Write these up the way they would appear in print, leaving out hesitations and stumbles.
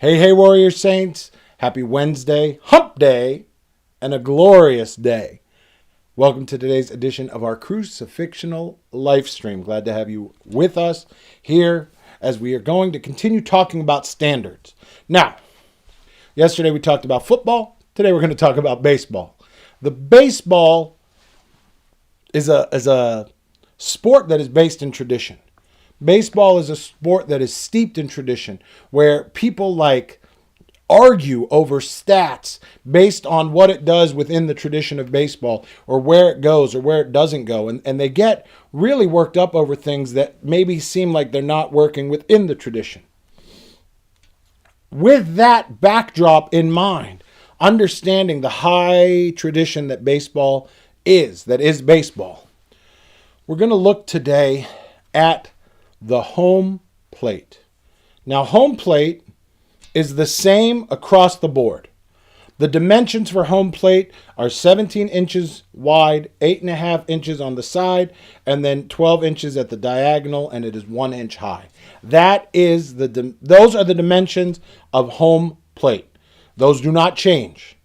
Hey, hey, Warrior Saints. Happy Wednesday, hump day, and a glorious day. Welcome to today's edition of our Crucifixional live stream. Glad to have you with us here as we are going to continue talking about standards. Now, yesterday we talked about football. Today we're going to talk about baseball. The baseball is a sport that is based in tradition. Baseball is a sport that is steeped in tradition, where people argue over stats based on what it does within the tradition of baseball, or where it goes or where it doesn't go. And they get really worked up over things that maybe seem like they're not working within the tradition. With that backdrop in mind, understanding the high tradition that baseball is, that is baseball, we're going to look today at the home plate. Now, home plate is the same across the board. The dimensions for home plate are 17 inches wide, 8.5 inches on the side, and then 12 inches at the diagonal, and it is 1 inch high. Those are the dimensions of home plate. Those do not change.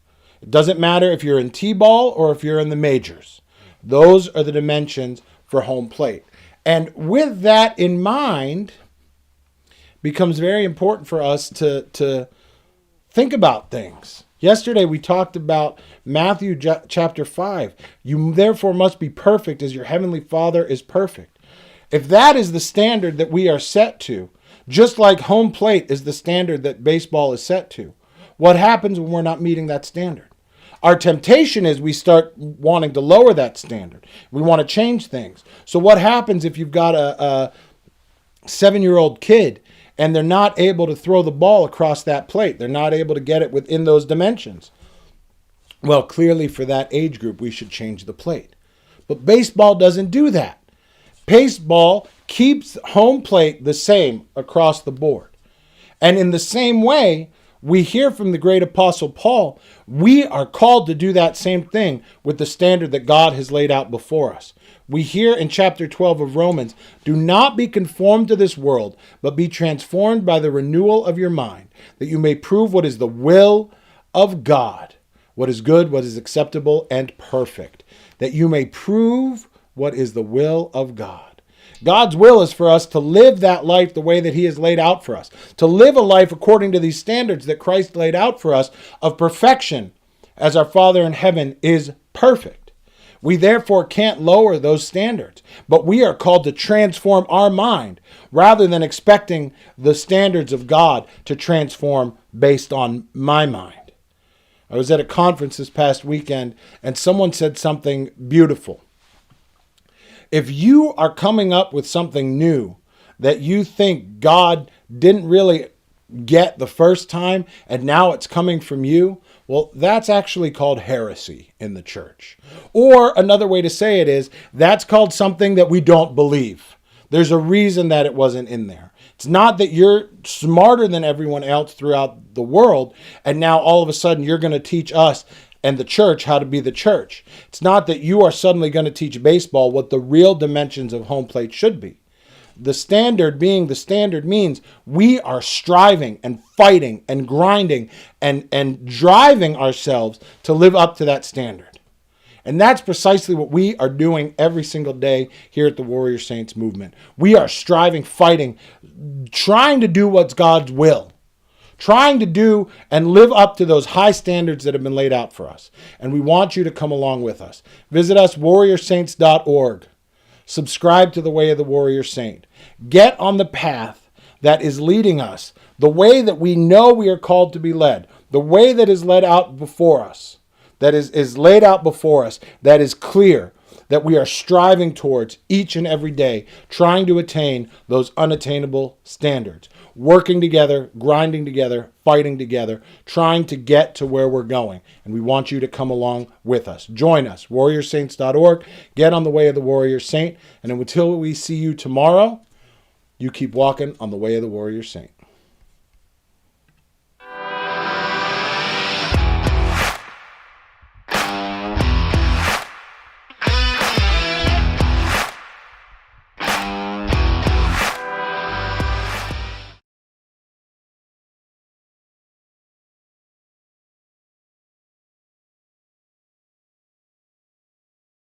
It doesn't matter if you're in T-ball or if you're in the majors. Those are the dimensions for home plate. And with that in mind, becomes very important for us to think about things. Yesterday we talked about Matthew chapter 5. You therefore must be perfect as your heavenly Father is perfect. If that is the standard that we are set to, just like home plate is the standard that baseball is set to, what happens when we're not meeting that standard? Our temptation is we start wanting to lower that standard. We want to change things. So what happens if you've got a 7-year-old kid and they're not able to throw the ball across that plate? They're not able to get it within those dimensions. Well, clearly for that age group, we should change the plate. But baseball doesn't do that. Baseball keeps home plate the same across the board. And in the same way, we hear from the great apostle Paul, we are called to do that same thing with the standard that God has laid out before us. We hear in chapter 12 of Romans, do not be conformed to this world, but be transformed by the renewal of your mind, that you may prove what is the will of God, what is good, what is acceptable, and perfect, that you may prove what is the will of God. God's will is for us to live that life the way that he has laid out for us, to live a life according to these standards that Christ laid out for us of perfection, as our Father in heaven is perfect. We therefore can't lower those standards, but we are called to transform our mind rather than expecting the standards of God to transform based on my mind. I was at a conference this past weekend and someone said something beautiful. If you are coming up with something new that you think God didn't really get the first time and now it's coming from you, well, that's actually called heresy in the church. Or another way to say it is, that's called something that we don't believe. There's a reason that it wasn't in there. It's not that you're smarter than everyone else throughout the world, and now all of a sudden you're going to teach us and the church how to be the church. It's not that you are suddenly going to teach baseball what the real dimensions of home plate should be. The standard being the standard means we are striving and fighting and grinding and driving ourselves to live up to that standard. And that's precisely what we are doing every single day here at the Warrior Saints movement. We are striving, fighting, trying to do what's God's will. Trying to do and live up to those high standards that have been laid out for us. And we want you to come along with us. Visit us, warriorsaints.org. Subscribe to the way of the Warrior Saint. Get on the path that is leading us, the way that we know we are called to be led, the way that is led out before us, that is laid out before us, that is clear, that we are striving towards each and every day, trying to attain those unattainable standards. Working together, grinding together, fighting together, trying to get to where we're going. And we want you to come along with us. Join us, warriorsaints.org. Get on the way of the Warrior Saint. And until we see you tomorrow, you keep walking on the way of the Warrior Saint.